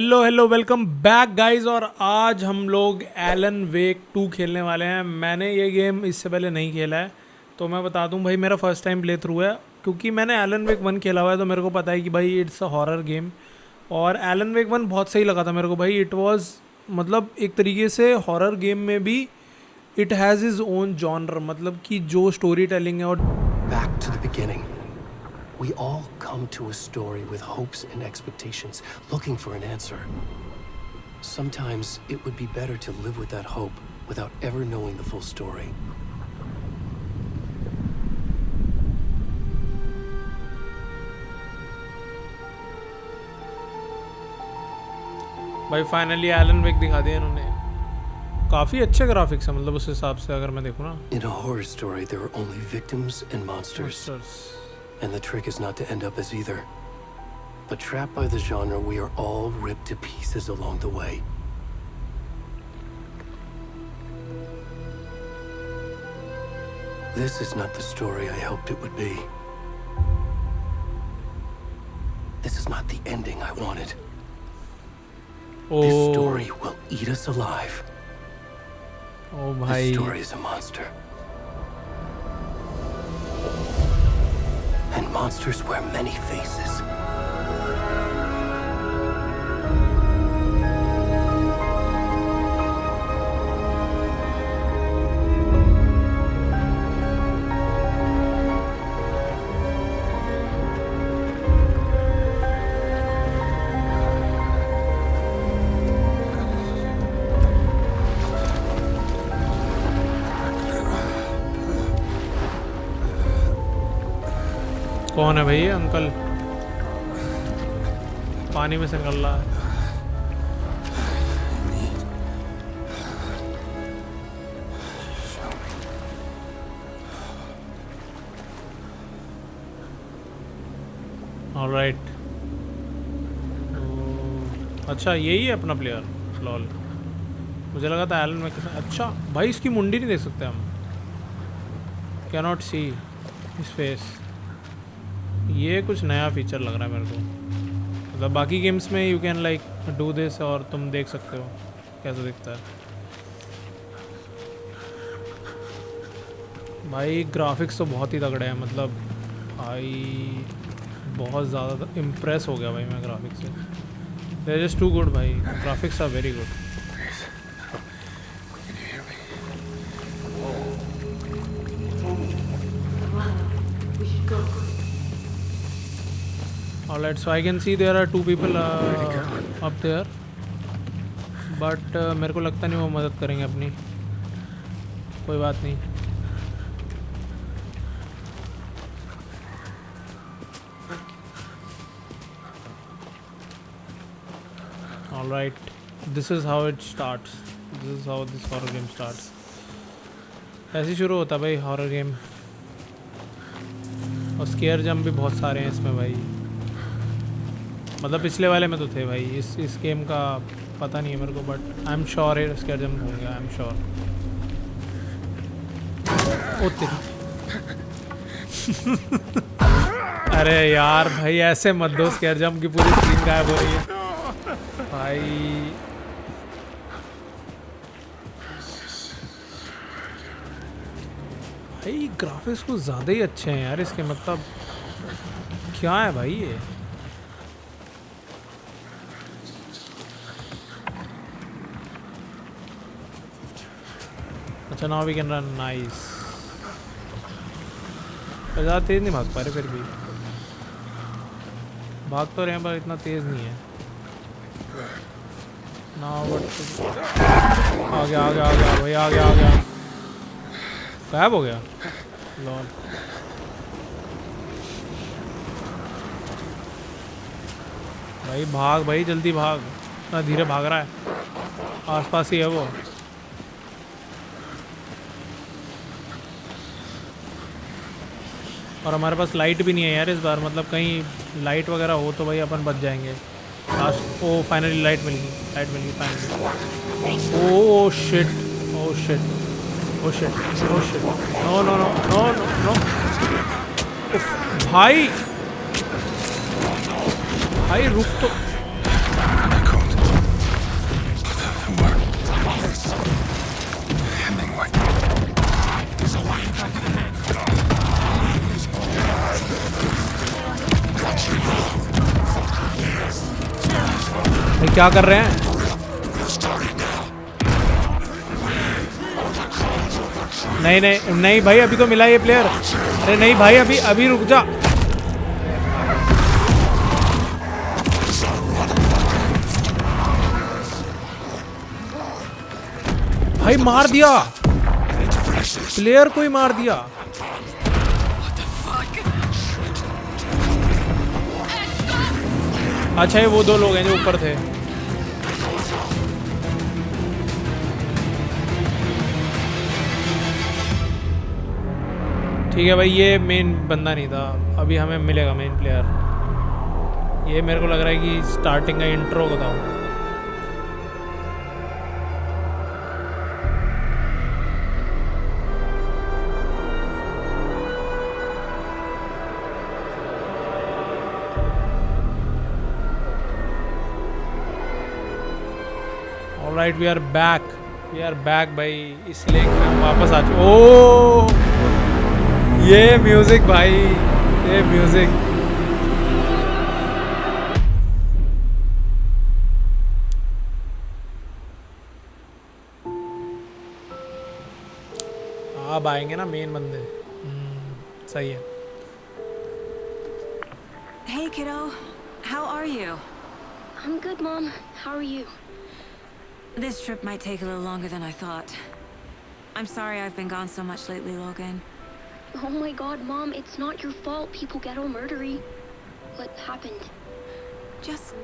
Hello hello welcome back guys. और आज हम लोग एलन वेक 2 खेलने वाले हैं। मैंने ये गेम इससे पहले नहीं खेला है, तो मैं बता दूं भाई, मेरा फर्स्ट टाइम प्ले थ्रू है। क्योंकि मैंने एलन वेक 1 खेला हुआ है, तो मेरे को पता है कि भाई इट्स अ हॉरर गेम। और एलन वेक 1 बहुत सही लगा था मेरे को भाई। इट वाज मतलब एक तरीके से हॉरर गेम में भी it has is own genre, मतलब कि जो स्टोरी टेलिंग है। और Back to the beginning. We all come to a story with hopes and expectations, looking for an answer. Sometimes it would be better to live with that hope without ever knowing the full story. भाई finally Elon वेक दिखा दिया इन्होंने। काफ़ी अच्छे graphics है, मतलब उस हिसाब से अगर मैं देखूँ ना। In a horror story, there are only victims and monsters. And the trick is not to end up as either. But trapped by the genre, we are all ripped to pieces along the way. This is not the story I hoped it would be. This is not the ending I wanted. This story will eat us alive. Oh, This bhai. story is a monster. And monsters wear many faces. कौन है भाई ये uncle? पानी में से निकल रहा है। ऑलराइट। अच्छा यही है अपना प्लेयर। लॉल, मुझे लगा था एलन में। अच्छा भाई इसकी मुंडी नहीं देख सकते हम। Can not see his face. ये कुछ नया फीचर लग रहा है मेरे को। मतलब बाकी गेम्स में you can like do this और तुम देख सकते हो कैसा दिखता है। भाई ग्राफिक्स तो बहुत ही तगड़े हैं, मतलब भाई बहुत ज़्यादा इम्प्रेस हो गया भाई मैं ग्राफिक्स से। They are just too good भाई, graphics are very good. Alright, so I can see there are 2 people up there, but मेरे को लगता नहीं वो मदद करेंगे अपनी। कोई बात नहीं। Alright, this is how it starts. This is how this horror game starts. ऐसे शुरू होता है भाई हॉरर गेम। और स्केयर जंप भी बहुत सारे हैं इसमें भाई। मतलब पिछले वाले में तो थे भाई। इस गेम का पता नहीं है मेरे को, बट आई एम श्योर है स्केयर जंप होंगे। I am sure. अरे यार भाई ऐसे मत दो, स्केयर जंप की पूरी स्क्रीन गायब हो रही है भाई। भाई ग्राफिक्स कुछ ज़्यादा ही अच्छे हैं यार इसके। मतलब क्या है भाई ये? अच्छा now we can run. Nice. ज़्यादा तेज़ नहीं भाग पा रहे, फिर भी भाग तो रहे हैं पर इतना तेज़ नहीं है। नाउ आ गया आ गया आ गया भाई, आ गया आ गया। गायब हो गया। लॉल। भाई भाग भाई, जल्दी भाग। इतना धीरे भाग रहा है। आसपास ही है वो। और हमारे पास लाइट भी नहीं है यार इस बार। मतलब कहीं लाइट वगैरह हो तो भाई अपन बच जाएंगे। लास्ट ओ फाइनली लाइट मिल गई। लाइट मिल गई finally. Oh shit, oh shit, oh shit, oh shit. No no no no no no भाई, भाई रुक तो। भाई क्या कर रहे हैं? नहीं नहीं नहीं भाई, अभी तो मिला ये प्लेयर। अरे नहीं भाई, अभी अभी रुक जा। भाई मार दिया, प्लेयर को ही मार दिया। अच्छा ये वो दो लोग हैं जो ऊपर थे। ठीक है भाई, ये मेन बंदा नहीं था, अभी हमें मिलेगा मेन प्लेयर। ये मेरे को लग रहा है कि स्टार्टिंग का इंट्रो को था। ऑलराइट, वी आर बैक भाई। इस लेक में हम वापस आ चुके। ओ ये म्यूजिक भाई, ये म्यूजिक। अब आएंगे ना मेन बंदे। सही है। Hey kiddo, how are you? I'm good, Mom. How are you? This trip might take a little longer than I thought. I'm sorry I've been gone so much lately, Logan. Oh my god, Mom, it's not your fault people get all murdery. What happened? Just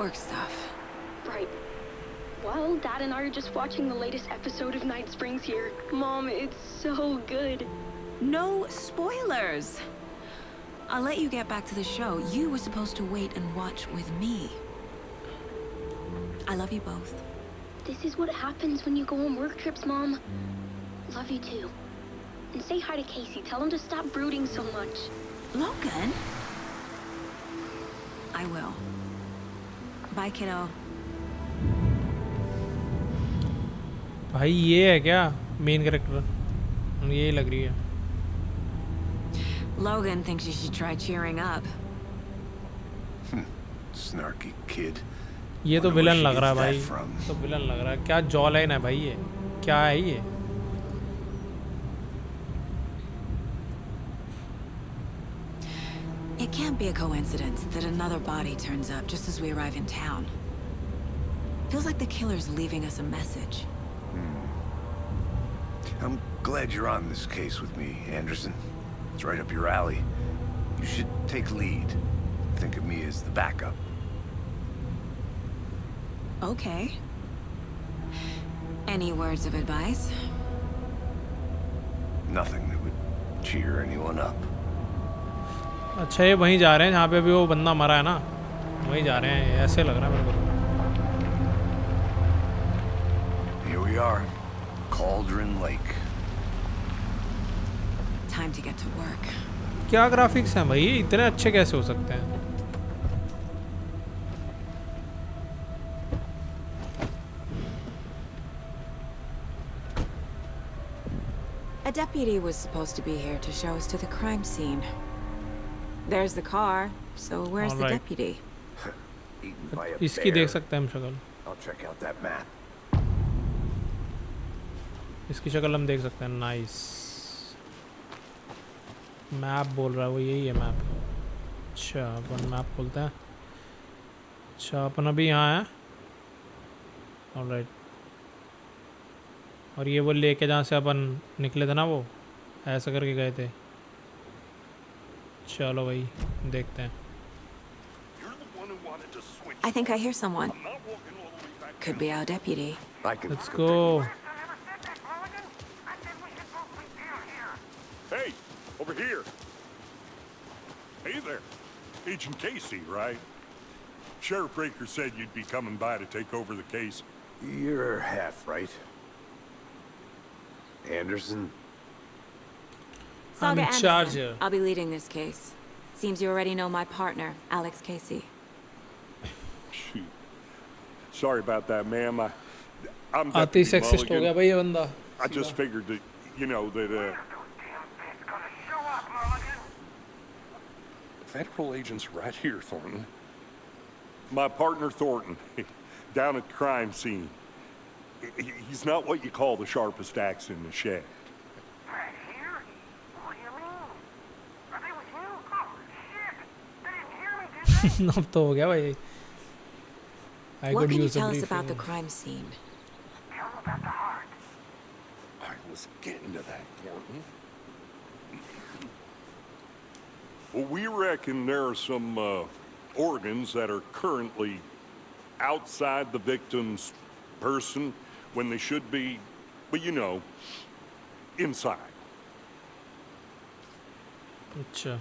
work stuff. Right. Well, Dad and I are just watching the latest episode of Night Springs here. Mom, it's so good. No spoilers! I'll let you get back to the show. You were supposed to wait and watch with me. I love you both. This is what happens when you go on work trips, Mom. Love you too. And say hi to Casey. Tell him to stop brooding so much. Logan? I will. Bye, kiddo. भाई ये है क्या main character? यही लग रही है। Logan thinks you should try cheering up. Snarky kid. ये तो विलन लग रहा है भाई, तो विलन लग रहा है। क्या जॉ लाइन है भाई, ये क्या है ये? It can't be a coincidence that another body turns up just as we arrive in town. Feels like the killer's leaving us a message. I'm glad you're on this case with me, Anderson. It's right up your alley. You should take lead. Think of me as the backup. Okay. Any words of advice? Nothing that would cheer anyone up. अच्छा ये वहीं जा रहे हैं जहाँ पे अभी वो बंदा मरा है ना, वहीं जा रहे हैं, ऐसे लग रहा है मेरे को। Here we are. Cauldron Lake. Time to get to work. क्या ग्राफिक्स हैं भाई, इतने अच्छे कैसे हो सकते हैं? A deputy was supposed to be here to show us to the crime scene. There's the car, so where's the Alright. deputy? Eaten by a इसकी bear. देख सकते हैं हम शक्ल, I'll check out that map. इसकी शक्ल हम देख सकते हैं। नाइस। मैप बोल रहा है वो, यही है मैप। अच्छा अपन मैप खोलते हैं। अच्छा अपन अभी यहाँ हैं। ऑलराइट। और ये वो लेके जहाँ से अपन निकले थे ना, वो ऐसा करके गए थे। चलो भाई देखते हैं। I think I hear someone. Could be our deputy. I can Let's go. Hey, over here. Hey there. Agent Casey, right? Sheriff Breaker said you'd be coming by to take over the case. You're half right. Anderson? I'm Saga in Anderson. charge here. I'll be leading this case. Seems you already know my partner, Alex Casey. Shoot. Sorry about that, ma'am. I'm अति Deputy sexist हो गया Mulligan. भाई ये बंदा। I just figured that, you know, that, Federal agents right here, Thornton. My partner Thornton, down at the crime scene. He's not what you call the sharpest axe in the shed. Right here? What do you mean? Are they with you? Oh, shit! They didn't hear me, did they? अब तो हो गया भाई. I What could can you use a tell us briefing. about the crime scene? Tell them about the heart. All right, let's get into that, Thornton. Well, we reckon there are some organs that are currently outside the victim's person when they should be, well, you know, inside. अच्छा.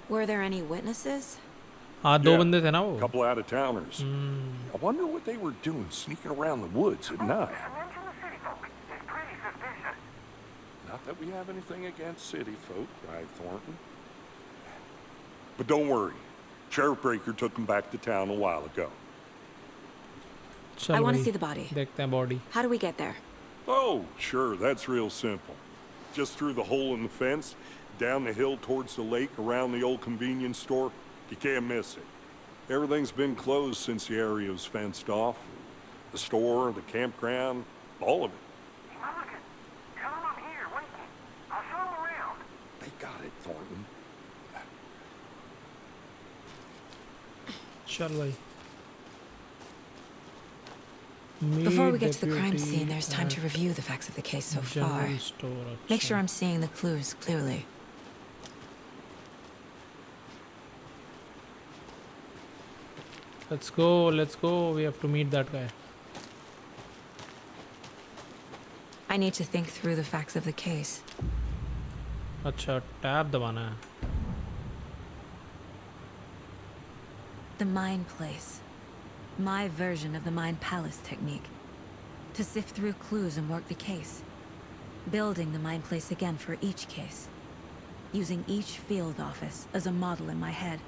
Were there any witnesses? हाँ दो Yeah, बंदे थे ना वो. couple out-of-towners. I wonder what they were doing sneaking around the woods at night. Mention the city folk. It's pretty suspicious. Not that we have anything against city folk, right, Thornton? But don't worry. Sheriff Breaker took them back to town a while ago. चल I want to भाई, see the body. देखते हैं body. How do we get there? Oh, sure, that's real simple. Just through the hole in the fence, down the hill towards the lake, around the old convenience store. You can't miss it. Everything's been closed since the area was fenced off. The store, the campground, all of it. Hey, Mulligan, tell them I'm here, waiting. I'll show them around. They got it, Thornton. चल भाई. Before we Meet get to the crime deputy scene, there's time to at review the facts of the case so far. general store. Make sure अच्छा. I'm seeing the clues clearly. Let's go. Let's go. We have to meet that guy. I need to think through the facts of the case. अच्छा tab दबाना है. The Mind Place. My version of the Mind Palace technique. To sift through clues and work the case. Building the Mind Place again for each case. Using each field office as a model in my head.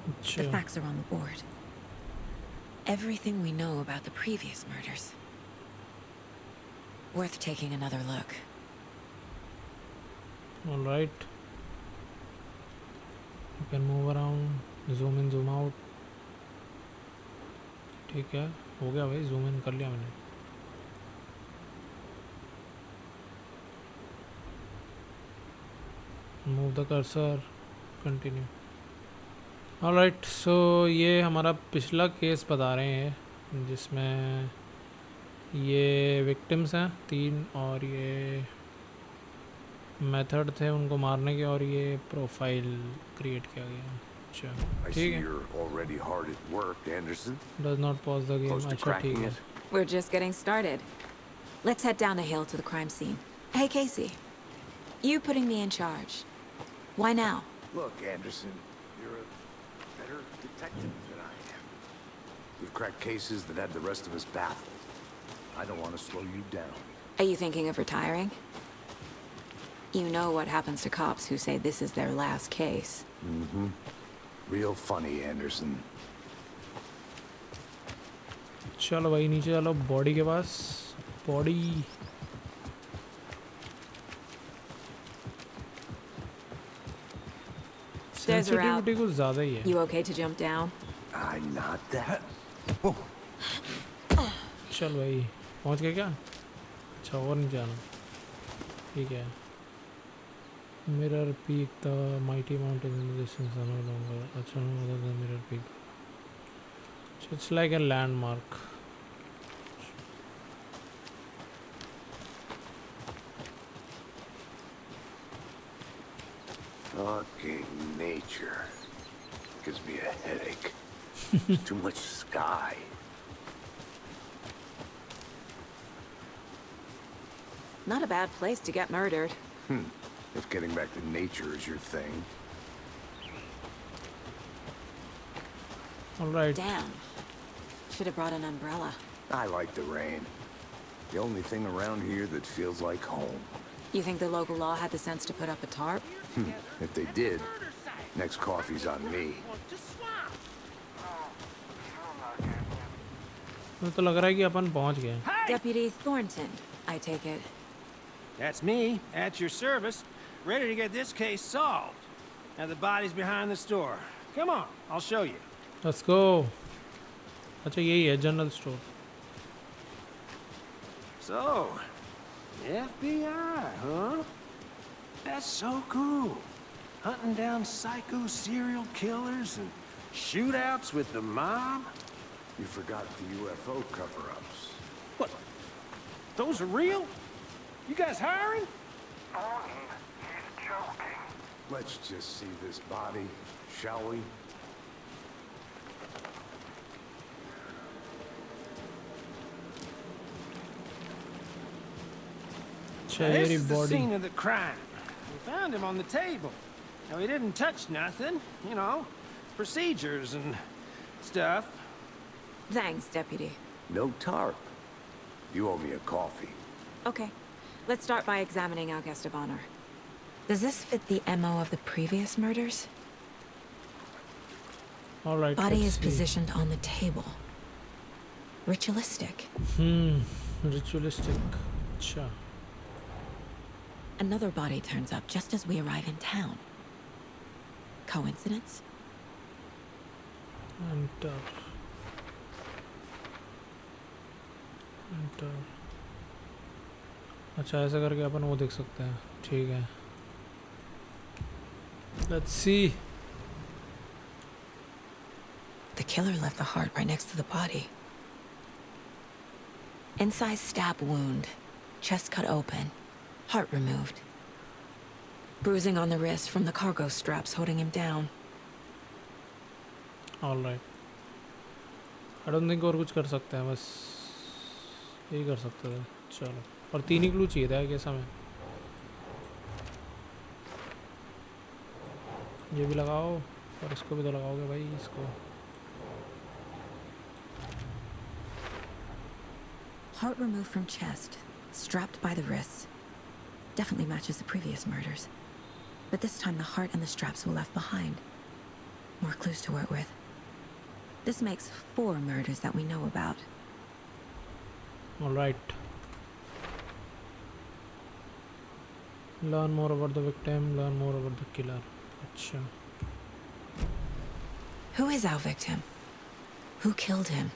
The अच्छा. facts are on the board. Everything we know about the previous murders. Worth taking another look. All right. You can move around, zoom in, zoom out. ठीक है, हो गया भाई, zoom in कर लिया मैंने. Move the cursor, continue. All right, so ये हमारा पिछला केस बता रहे हैं जिसमें ये विक्टिम्स हैं 3 और ये मेथड थे उनको मारने के और ये प्रोफाइल क्रिएट किया गया. अच्छा I see ठीक है. you're already hard at work, Anderson. Does not pause the game. Close to अच्छा ठीक cracking है. it. We're just getting started. Let's head down the hill to the crime scene. Hey, Casey. You putting me in charge. Why now? Look, Anderson, you're a better detective than I am. You've cracked cases that had the rest of us baffled. I don't want to slow you down. Are you thinking of retiring? You know what happens to cops who say this is their last case. Mm-hmm. Real funny, Anderson. चलो भाई नीचे चलो body के पास. Body Stairs are out. Sensitivity कुछ ज़्यादा ही है. You okay to jump down? I'm not that. चल भाई पहुंच गए क्या? अच्छा और नहीं जाना. ठीक है. Mirror peak, the mighty mountains in the distance are no longer. अच्छा no other than mirror peak. So it's like a landmark. Fucking nature. Gives me a headache. There's too much sky. Not a bad place to get murdered. If getting back to nature is your thing. All right. Damn. Should have brought an umbrella. I like the rain. The only thing around here that feels like home. You think the local law had the sense to put up a tarp? If they did, next coffee's on me. मुझे तो लग रहा है कि अपन पहुंच गए. Deputy Thornton, I take it. That's me, at your service, ready to get this case solved. Now the body's behind the store. Come on, I'll show you. Let's go. अच्छा यही है general store. So, FBI, huh? That's so cool. Hunting down psycho serial killers and shootouts with the mob. You forgot the UFO cover-ups. What? Those are real? You guys hiring? Tony, he's joking. Let's just see this body, shall we? Now, this Chehri is the body. scene of the crime. We found him on the table. Now, he didn't touch nothing, you know, procedures and stuff. Thanks, Deputy. No tarp. You owe me a coffee. Okay, let's start by examining our guest of honor. Does this fit the MO of the previous murders? All right. Body let's is see. positioned on the table. Ritualistic. Ritualistic. अच्छा। Another body turns up just as we arrive in town. Coincidence? Enter. Enter. अच्छा ऐसा करके अपन वो देख सकते हैं। ठीक है। Let's see. The killer left the heart right next to the body. Incised stab wound. Chest cut open. Heart removed. Bruising on the wrist from the cargo straps holding him down. All right. I don't think और कुछ कर सकते हैं, बस यही कर सकते थे। चलो और 3 ही क्लू चाहिए था कैसा में। ये भी लगाओ और इसको भी तो लगाओगे भाई इसको। Heart removed from chest. Strapped by the wrists. Definitely matches the previous murders. But this time the heart and the straps were left behind. More clues to work with. This makes 4 murders that we know about. All right. Learn more about the victim. Learn more about the killer. अच्छा। Who is our victim? Who killed him?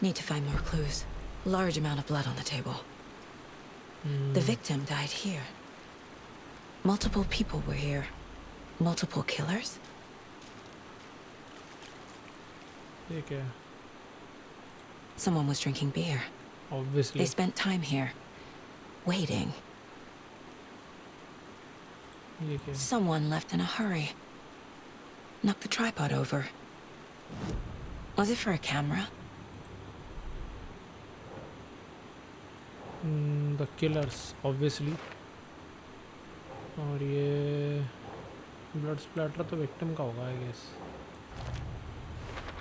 Need to find more clues. Large amount of blood on the table. The victim died here. Multiple people were here. Multiple killers? ये क्या है? Someone was drinking beer. Obviously. They spent time here. Waiting. ये क्या है? Someone left in a hurry. Knocked the tripod over. Was it for a camera? The killers, obviously. और ये blood splatter तो victim का होगा आई गेस।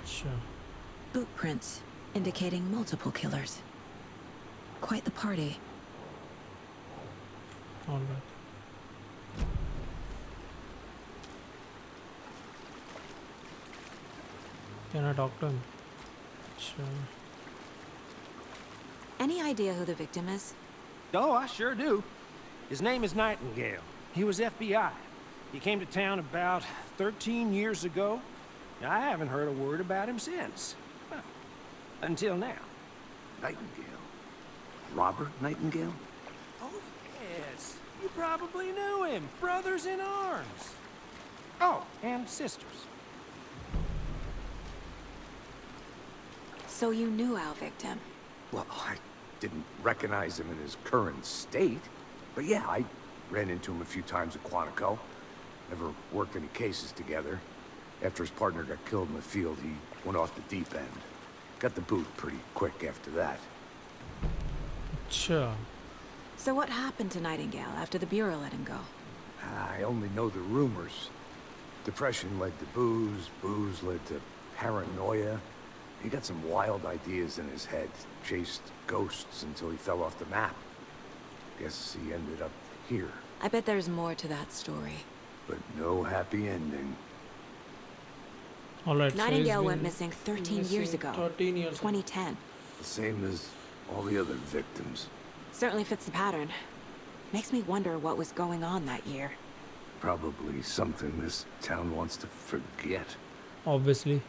अच्छा Boot prints indicating multiple killers. Quite the party. Alright. Can I talk to him? अच्छा Any idea who the victim is? Oh, I sure do. His name is Nightingale. He was FBI. He came to town about 13 years ago. I haven't heard a word about him since. Well, until now. Nightingale? Robert Nightingale? Oh, yes. You probably knew him. Brothers in arms. Oh, and sisters. So you knew our victim. Well, I didn't recognize him in his current state. But yeah, I ran into him a few times at Quantico. Never worked any cases together. After his partner got killed in the field, he went off the deep end. Got the boot pretty quick after that. अच्छा So what happened to Nightingale after the Bureau let him go? I only know the rumors. Depression led to booze, booze led to paranoia. He got some wild ideas in his head, chased ghosts until he fell off the map. Guess he ended up here, I bet there's more to that story. but no happy ending. Alright. Nightingale went missing 13 years missing ago. 13 years ago. 2010. The same as all the other victims. Certainly fits the pattern. Makes me wonder what was going on that year. Probably something this town wants to forget. obviously.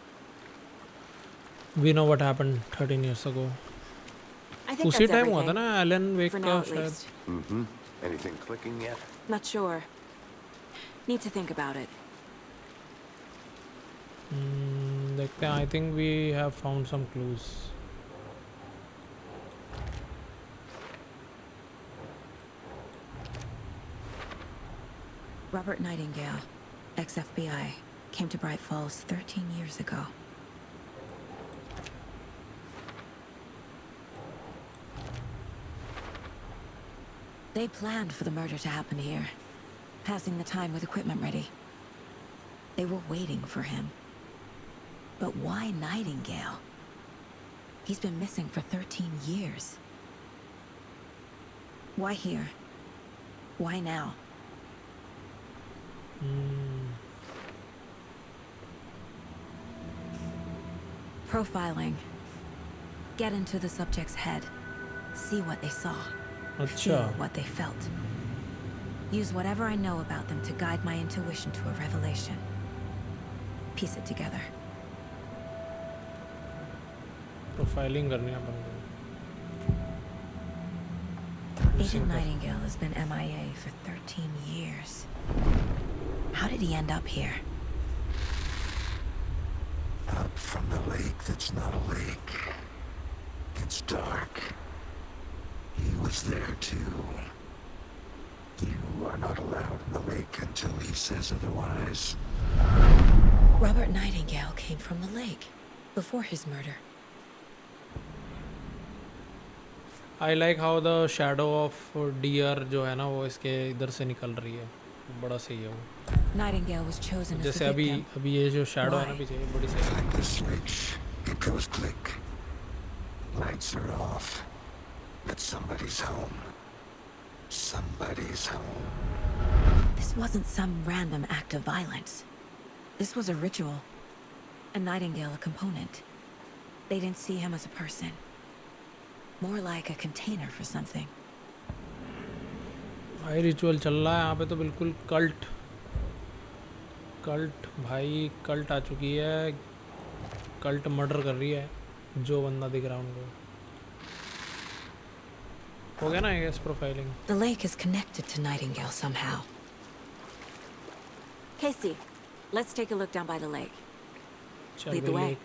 We know what happened 13 years ago. I think उसी that's time हुआ था everything. ना Elon wake For का now, at शायद. least. Mm-hmm. Anything clicking yet? Not sure. Need to think about it. देखते हैं. I think we have found some clues. Robert Nightingale, ex-FBI, came to Bright Falls 13 years ago. They planned for the murder to happen here, passing the time with equipment ready. They were waiting for him. But why Nightingale? He's been missing for 13 years. Why here? Why now? Profiling. Get into the subject's head. See what they saw. अच्छा. Feel what they felt. Use whatever I know about them to guide my intuition to a revelation. Piece it together. Profiling करनी है अपन को. Agent Nightingale has been MIA for 13 years. How did he end up here? Up from the lake that's not a lake. It's dark. He was there too. You are not allowed in the lake until he says otherwise. Robert Nightingale came from the lake before his murder. I like how the shadow of deer जो है ना वो इसके इधर से निकल रही है. बड़ा सही है वो. Nightingale was chosen as जैसे the अभी victim. ये जो shadow है ना Why? पीछे, ये बड़ी सही है. Like the switch, it goes click. Lights are off. But somebody's home. Somebody's home. This wasn't some random act of violence. This was a ritual. And Nightingale a component. They didn't see him as a person. More like a container for something. भाई ritual चल रहा है यहाँ पे तो बिल्कुल cult भाई cult आ चुकी है. कल्ट मर्डर कर रही है जो बंदा दिख रहा है उनको. हो गया ना I guess profiling. The lake is connected to Nightingale somehow. Casey, let's take a look down by the lake. चल Lead the भाई way. लेक